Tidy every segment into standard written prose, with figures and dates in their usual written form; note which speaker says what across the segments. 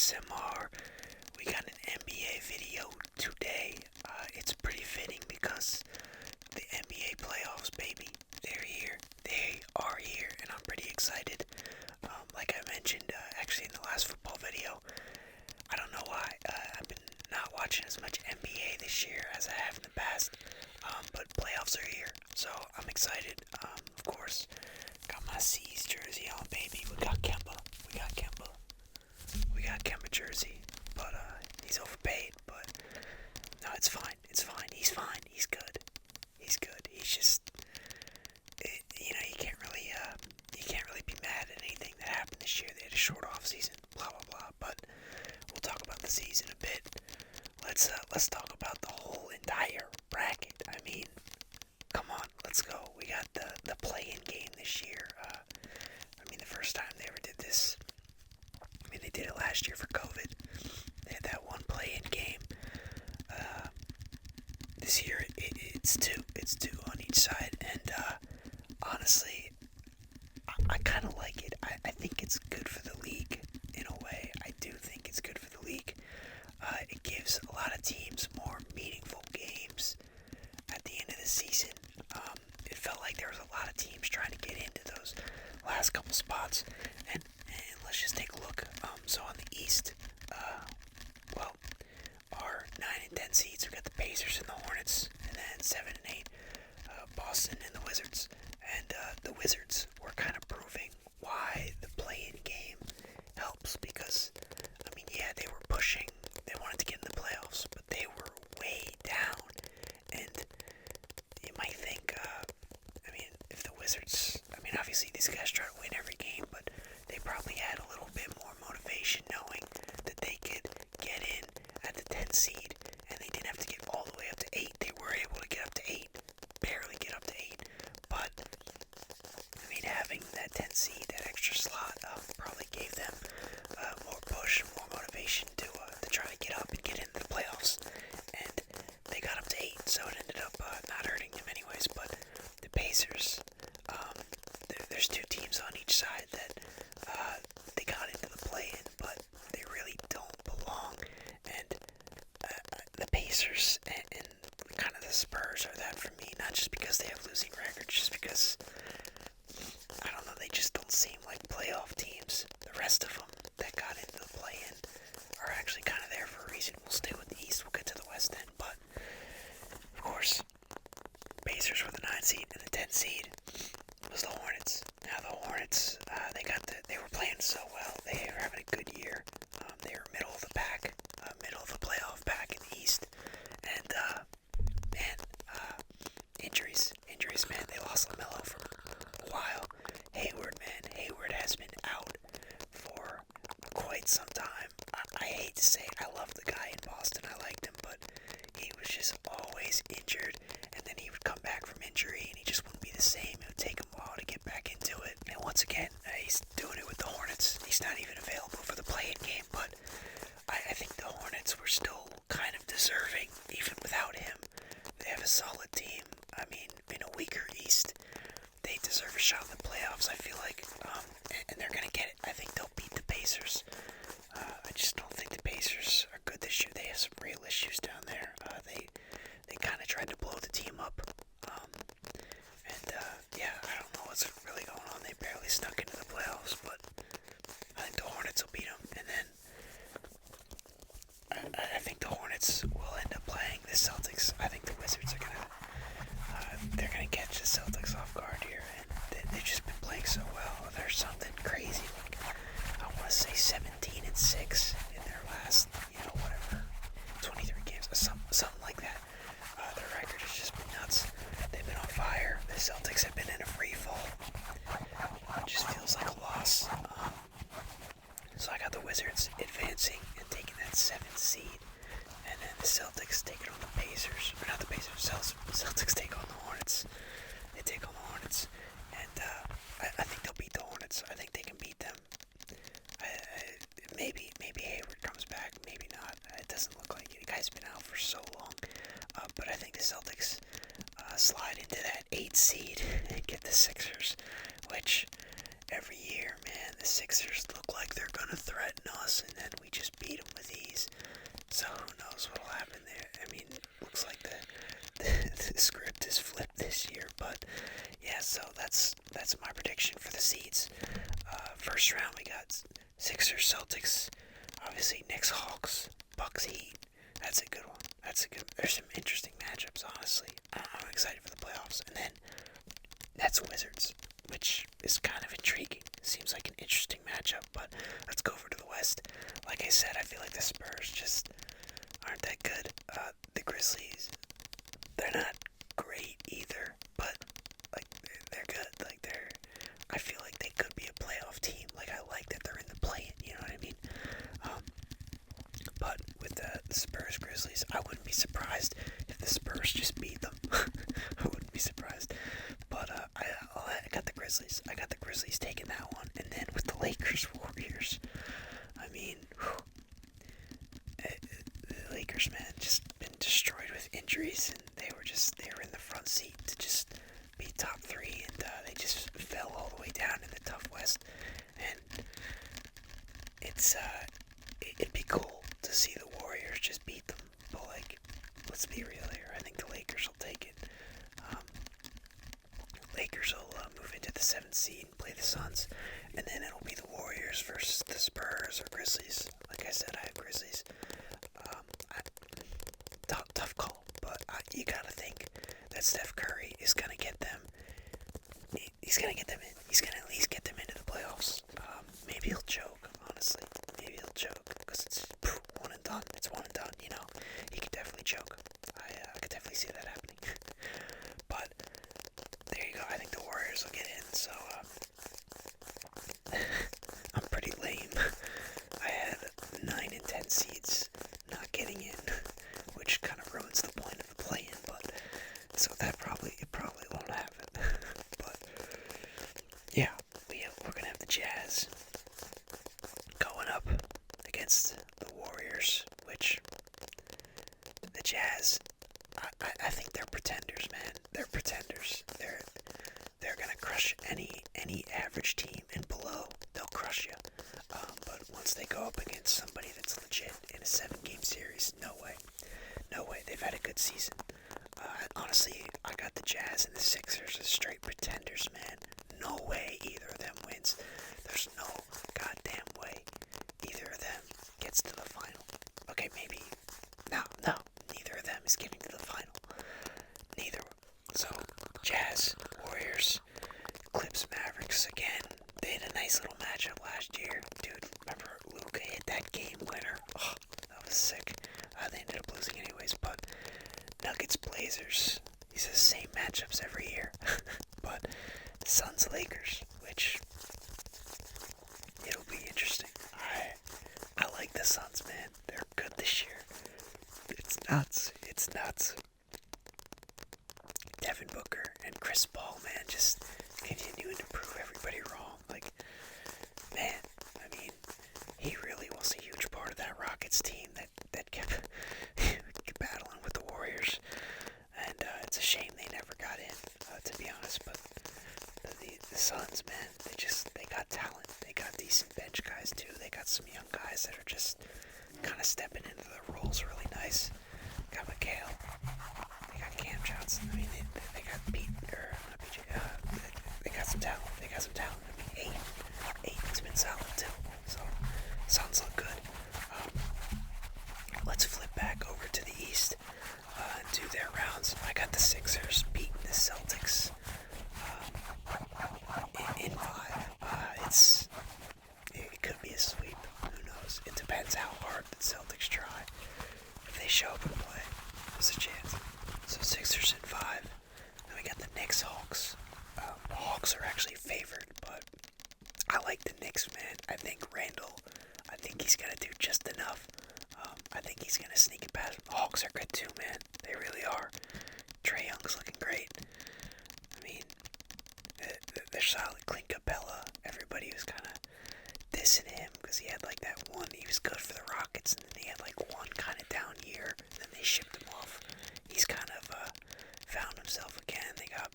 Speaker 1: ASMR. We got an NBA video today. It's pretty fitting because the NBA playoffs, baby, they're here. They are here, and I'm pretty excited. Like I mentioned, actually in the last football video, I don't know why. I've been not watching as much NBA this year as I have in the past, but playoffs are here, so I'm excited. Of course, got my C's jersey on, baby. We got Kemba. We got Kemba jersey, but he's overpaid. But no, it's fine. He's fine. He's good. He's just, you can't really be mad at anything that happened this year. They had a short off season, blah blah blah. But we'll talk about the season a bit. Let's talk about the whole entire bracket. I mean, come on, let's go. We got the play-in game this year. The first time they ever did this. They did it last year for COVID. They had that one play-in game. This year, it's two. It's two on each side. And honestly, I kind of like it. I think it's good for the league in a way. I do think it's good for the league. It gives a lot of teams more meaningful games at the end of the season. It felt like there was a lot of teams trying to get into those last couple spots. And let's just take a look. So on the East, our 9 and 10 seeds, we got the Pacers and the Hornets, and then 7 and 8, Boston and the Wizards. And the Wizards were kind of proving why the play-in game helps, because, they were pushing, they wanted to get in the playoffs, but they were way down. And you might think, if the Wizards, obviously these guys try to win every game, but they probably had a little bit more motivation knowing that they could get in at the 10 seed, and they didn't have to get all the way up to 8. They were able to get up to 8, barely get up to 8, but having that 10 seed, that extra slot, probably gave them more push, more motivation to try to get up and get into the playoffs. And they got up to 8, so it ended up not hurting them anyways. But the Pacers, there's two teams on each side that they got into the play-in, but they really don't belong. And the Pacers and kind of the Spurs are that for me, not just because they have losing records, just because, I don't know, they just don't seem like playoff teams. The rest of them that got into the play-in are actually kind of there for a reason. We'll stay with the East, we'll get to the West end, but, of course, Pacers were the 9 seed, and the 10 seed was the Hornets. Now the Hornets, they were playing so well. They were having a good year. They were middle of the pack, middle of the playoff pack in the East. And, injuries, man. They lost LaMelo for a while. Hayward has been out for quite some time. I hate to say it. I love the guy in Boston. I liked him, but he was just always injured, and then he would come back from injury, and he just wouldn't be the same. It would take him a while to get back into it. And once again, he's doing it with the Hornets. He's not even available for the play-in game, but I think the Hornets were still kind of deserving, even without him. They have a solid team. In a weaker East, they deserve a shot in the playoffs, I feel like, and they're going to get it. I think they'll beat the Pacers. I just don't think the Pacers are good this year. They have some real issues down there. They kind of tried to blow the team up, I don't know what's really going on. They barely snuck into the playoffs, but I think the Hornets will beat them, and then I think the Hornets will end up playing the Celtics. I think the Wizards are they're gonna catch the Celtics off guard here, and they've just been playing so well. There's something crazy, like I want to say 17-6 in the Sixers look like they're gonna threaten us, and then we just beat them with ease. So who knows what'll happen there? I mean, looks like the script is flipped this year, but yeah. So that's my prediction for the seeds. First round we got Sixers, Celtics, obviously Knicks, Hawks, Bucks, Heat. That's a good one. There's some interesting matchups, honestly. I'm excited for the playoffs. And then Nets, Wizards, which is kind of intriguing. Seems like an interesting matchup, but let's go over to the West. Like I said, I feel like the Spurs just aren't that good. The Grizzlies, they're not great either, but like they're good. I feel like they could be a playoff team. Like I like that they're in the play-in. You know what I mean? But with the Spurs Grizzlies, I wouldn't be surprised if the Spurs just beat them. I wouldn't be surprised. But I got the Grizzlies. I got the Grizzlies taking that one. And then with the Lakers Warriors, I mean, the Lakers, man, just been destroyed with injuries, and they were in the front seat to just be top three, and they just fell all the way down in the tough West. And it'd be cool to see the Warriors just beat them. But like, let's be real here. I think the Lakers will take it. Lakers will move into the 7th seed and play the Suns, and then it'll be the Warriors versus the Spurs or Grizzlies. Like I said, I have Grizzlies. Tough call, but you gotta think that Steph Curry is gonna get them. He's gonna get them in. He's gonna at least get them into the playoffs. Maybe he'll choke. Honestly, maybe he'll choke because it's one and done. It's one and done. You know, he could definitely choke. I could definitely see that happening. But there you go. I think the Warriors will get in. So I'm pretty lame. I had 9 and 10 seeds not getting in, which kind of ruins the point of the play-in. But so it probably won't happen. But yeah, we're gonna have the Jazz going up against the Warriors, which the Jazz, I think they're pretenders, man. They're pretenders. They're gonna crush any average team and below. They'll crush you. But once they go up against somebody that's legit in a 7-game series, no way. They've had a good season. Honestly, I got the Jazz and the Sixers as straight pretenders, man. No way either of them wins. There's no goddamn way either of them gets to the final. Okay, maybe. No, neither of them is getting to the final. Neither. So, Jazz, Warriors, Clips, Mavericks, again, they had a nice little matchup last year. Dude, remember Luka hit that game winner? Oh, that was sick. They ended up losing anyways, but Nuggets, Blazers, these are the same matchups every year. But Suns, Lakers, which it'll be interesting. I like the Suns, man. They're good this year. It's nuts. Devin Booker and Chris Paul, man, just continuing to prove everybody wrong. Like, man, I mean, he really was a huge part of that Rockets team that kept battling with the Warriors. And it's a shame they never got in, to be honest. But the Suns, man, they got talent. They got decent bench guys too. They got some young guys that are just kind of stepping into their roles really nice. Got McHale. They got Cam Johnson. I mean, they got they got some talent. I mean, Aiden's been solid too. So Suns look good. Let's flip back over to the East and do their rounds. I got the Sixers beating the Celtics in 5. It could be a sweep. Who knows? It depends how hard the Celtics try. If they show up and play, there's a chance. So Sixers in 5. Then we got the Knicks, Hawks. The Hawks are actually favored, but I like the Knicks, man. I think Randall, he's gonna do just enough. I think he's gonna sneak it past. The Hawks are good too, man. They really are. Trae Young's looking great. I mean, they're solid. Clint Capella. Everybody was kind of dissing him because he had like that one. He was good for the Rockets, and then he had like one kind of down year, and then they shipped him off. He's kind of found himself again. They got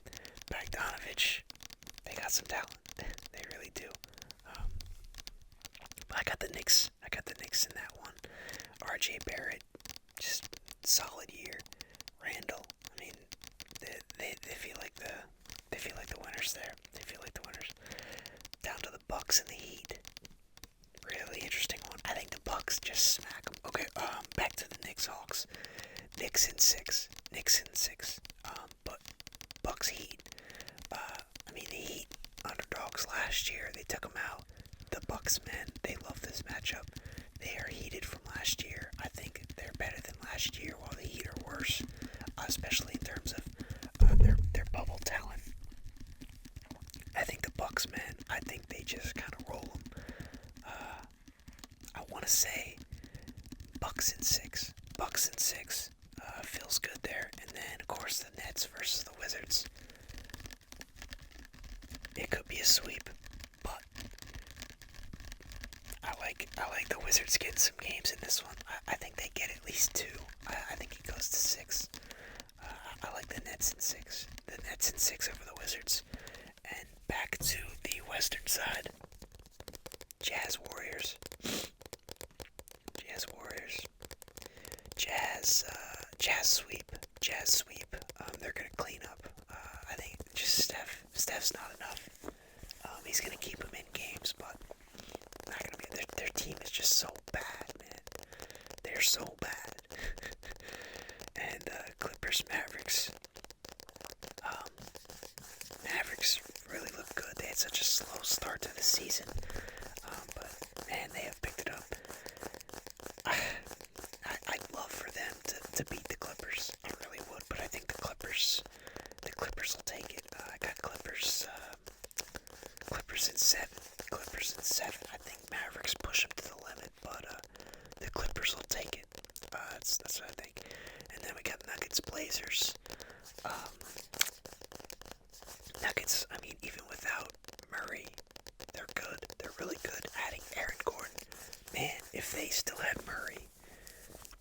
Speaker 1: Bogdanovich. They got some talent. They really do. got the Knicks. I got the Knicks in that one. R.J. Barrett, just solid year. Randall, I mean, they feel like the winners there. They feel like the winners. Down to the Bucks and the Heat. Really interesting one. I think the Bucks just smack them. Okay, back to the Knicks Hawks. Knicks in six. But Bucks Heat. I mean, the Heat underdogs last year. They took them out. The Bucks men, they love this matchup. They are heated from last year. I think they're better than last year, while the Heat are worse, especially in terms of their bubble talent. I think the Bucks men, I think they just kind of roll them. I want to say Bucks in six. Feels good there. And then, of course, the Nets versus the Wizards. It could be a sweep, but I like the Wizards getting some games in this one. I think they get at least two. I think it goes to six. I like the Nets in six. The Nets in six over the Wizards. And back to the Western side. Jazz Warriors. Jazz sweep. They're gonna clean up. I think just Steph's not enough. He's gonna keep them in games, but not gonna be. Their team is just so bad, man. They're so bad. And Clippers, Mavericks. Mavericks really look good. They had such a slow start to the season, but man, they have picked it up. I'd love for them to beat the Clippers. I really would, but I think the Clippers will take it. I got Clippers in seven. I think Mavericks push them to the limit, but the Clippers will take it. That's what I think. And then we got Nuggets, Blazers. Nuggets, I mean, even without Murray, they're good. They're really good. Adding Aaron Gordon. Man, if they still had Murray,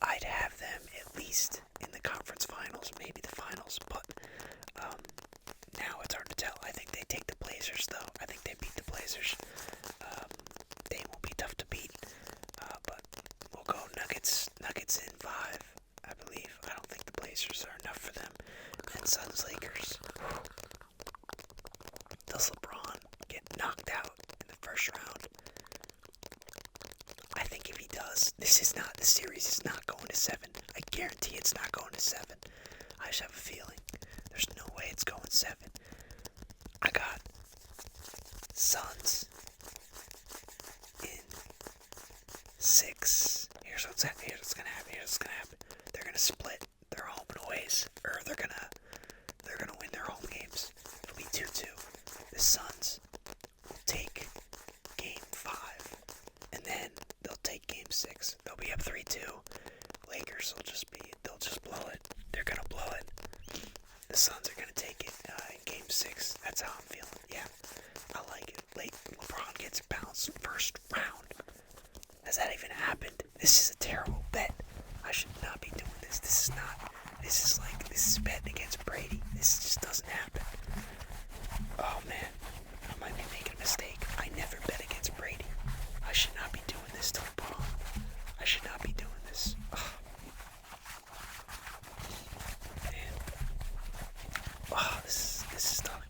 Speaker 1: I'd have them at least in the conference finals, maybe the finals, but now it's hard to tell. I think they take the Blazers, though. I think they beat the Blazers. They won't be tough to beat, but we'll go Nuggets in 5, I believe. I don't think the Blazers are enough for them. And Suns, Lakers. Does LeBron get knocked out in the first round? I think if he does, the series is not going to 7. I guarantee it's not going to 7. I just have a feeling. There's no way it's going 7. I got Suns in 6. Here's what's gonna happen. They're gonna split their home and aways, or they're gonna win their home games. It'll be 2-2. The Suns will take game 5, and then they'll take game 6. They'll be up 3-2. Lakers they'll just blow it. They're gonna blow it. The Suns are gonna take it in game 6. That's how I'm feeling. Yeah, I like it. LeBron gets bounced first round. Has that even happened? This is a terrible bet. I should not be doing this. This is betting against Brady. This just doesn't happen. Oh man, I might be making a mistake. I never bet against Brady. I should not be doing this to LeBron. I should not be doing this. Oh. Man. Oh, this is tough.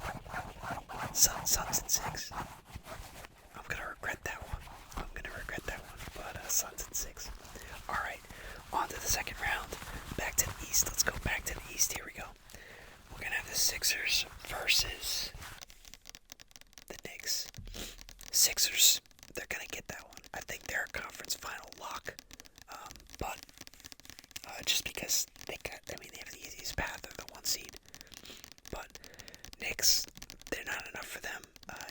Speaker 1: Suns in 6. I'm gonna regret that one. But Suns in 6. Alright, on to the second round. Back to the East. Let's go back to the East. Here we go. We're gonna have the Sixers versus the Knicks. Sixers, they're gonna get that one. I think they're a conference final lock. But just because they have the easiest path, they're the 1 seed. But Knicks, they're not enough for them.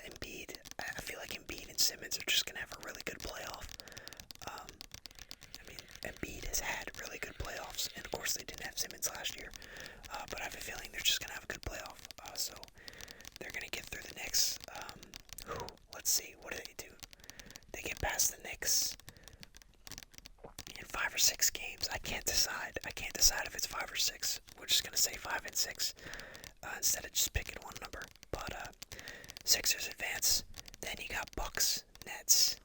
Speaker 1: Embiid, I feel like Embiid and Simmons are just gonna have a really good playoff. Embiid has had really good playoffs, and of course they didn't have Simmons last year. But I have a feeling they're just gonna have a good playoff. So they're gonna get through the Knicks. Let's see, what do? They get past the Knicks in 5 or 6 games. I can't decide if it's 5 or 6. We're just gonna say 5 and 6 instead of just picking one number. But Sixers advance. Then you got Bucks, Nets.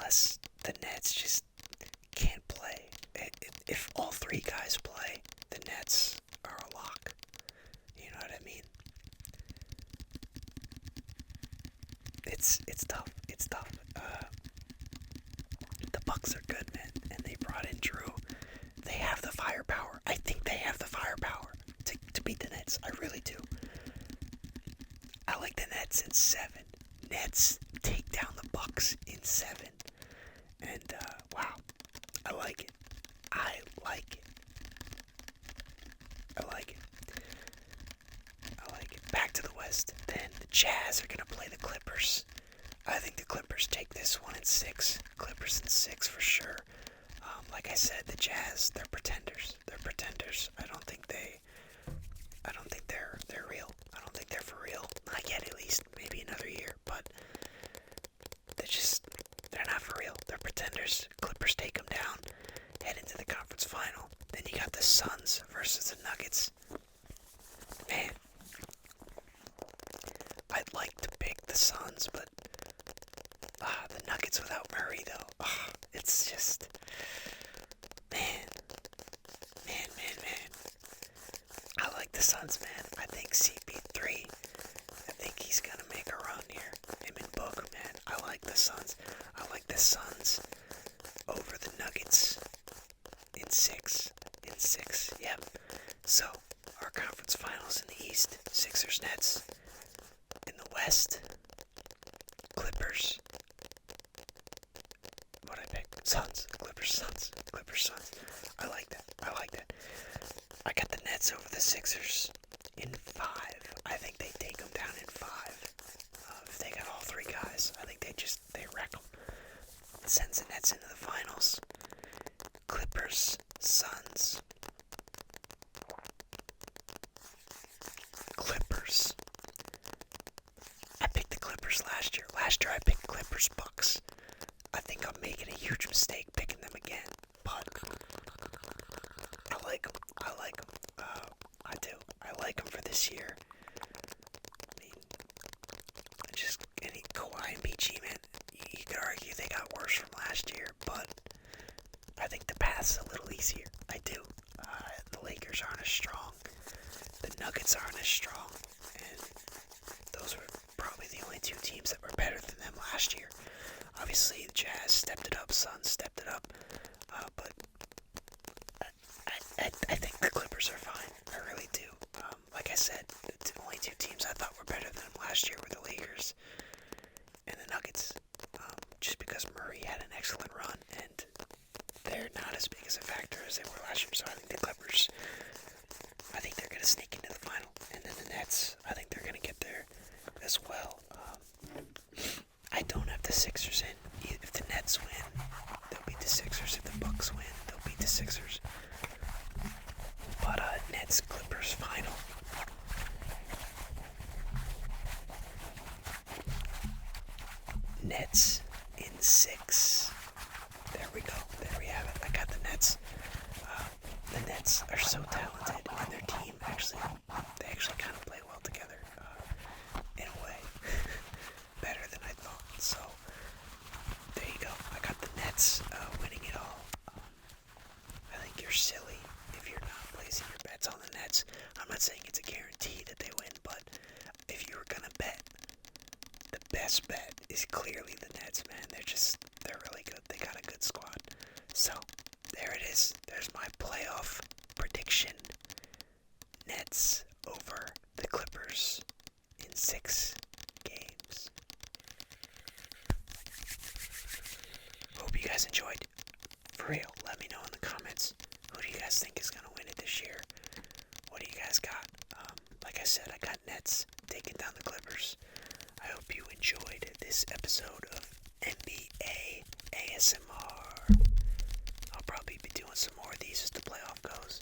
Speaker 1: unless the Nets just can't play. If all three guys play, the Nets are a lock. You know what I mean? It's tough. It's tough. The Bucks are good, man, and they brought in Drew. They have the firepower. I think they have the firepower to beat the Nets. I really do. I like the Nets in 7. Nets take down the Bucks in 7. And, wow. I like it. I like it. I like it. I like it. Back to the West. Then the Jazz are going to play the Clippers. I think the Clippers take this one in 6. Clippers in 6 for sure. Like I said, the Jazz, they're pretenders. They're pretenders. I don't think they're real. I don't think they're for real. Not yet, at least. Maybe another year. But they're not for real. They're pretenders. Clippers take them down. Head into the conference final. Then you got the Suns versus the Nuggets. Man. I'd like to pick the Suns, but the Nuggets without Murray, though. It's just... Man. I like the Suns, man. I think CP3, I think he's gonna make a run here. Him and Book, man. I like the Suns. I like the Suns over the Nuggets in 6. Yep. So, our conference finals in the East, Sixers, Nets. In the West, Clippers. What'd I pick? Suns. Clippers, Suns. I like that. I got the Nets over the Sixers in 5. I think they take them down in 5. If they got all 3 guys, I think they wreck them. It sends the Nets into the finals. Clippers, Suns. Clippers. I picked the Clippers last year. Last year I picked Clippers, Bucks. I think I'm making a huge mistake picking them again, but I like them. I do. I like them for this year. I mean, any Kawhi and PG, man, you could argue they got worse from last year, but I think the path's a little easier. I do. The Lakers aren't as strong. The Nuggets aren't as strong, and those were probably the only 2 teams that were better than them last year. Obviously, the Jazz stepped it up, Suns stepped it up, but I think the Clippers are fine. I really do. Like I said, the only 2 teams I thought were better than them last year were the Lakers and the Nuggets, just because Murray had an excellent run, and they're not as big as a factor as they were last year, so I think the Clippers, I think they're going to sneak into the final, and then the Nets, I think they're going to get there as well. I don't have the Sixers in. If the Nets win, they'll beat the Sixers. If the Bucks win, they'll beat the Sixers. But Nets Clippers final. Nets in 6. There we go. There we have it. I got the Nets. The Nets are so talented, and their team they actually kind of play well together. In a way. Better than I thought. So, there you go. I got the Nets winning it all. I think you're silly if you're not placing your bets on the Nets. I'm not saying it's a guarantee that they win, but if you were gonna bet, the best bet is clearly the Nets, man. They're really good. They got a good squad. So, there it is. There's my playoff prediction. Nets over the Clippers in 6 games. Hope you guys enjoyed. For real, let me know in the comments. Who do you guys think is going to win it this year? What do you guys got? Like I said, I got Nets taking down the Clippers. I hope you enjoyed this episode of NBA ASMR. I'll probably be doing some more of these as the playoff goes.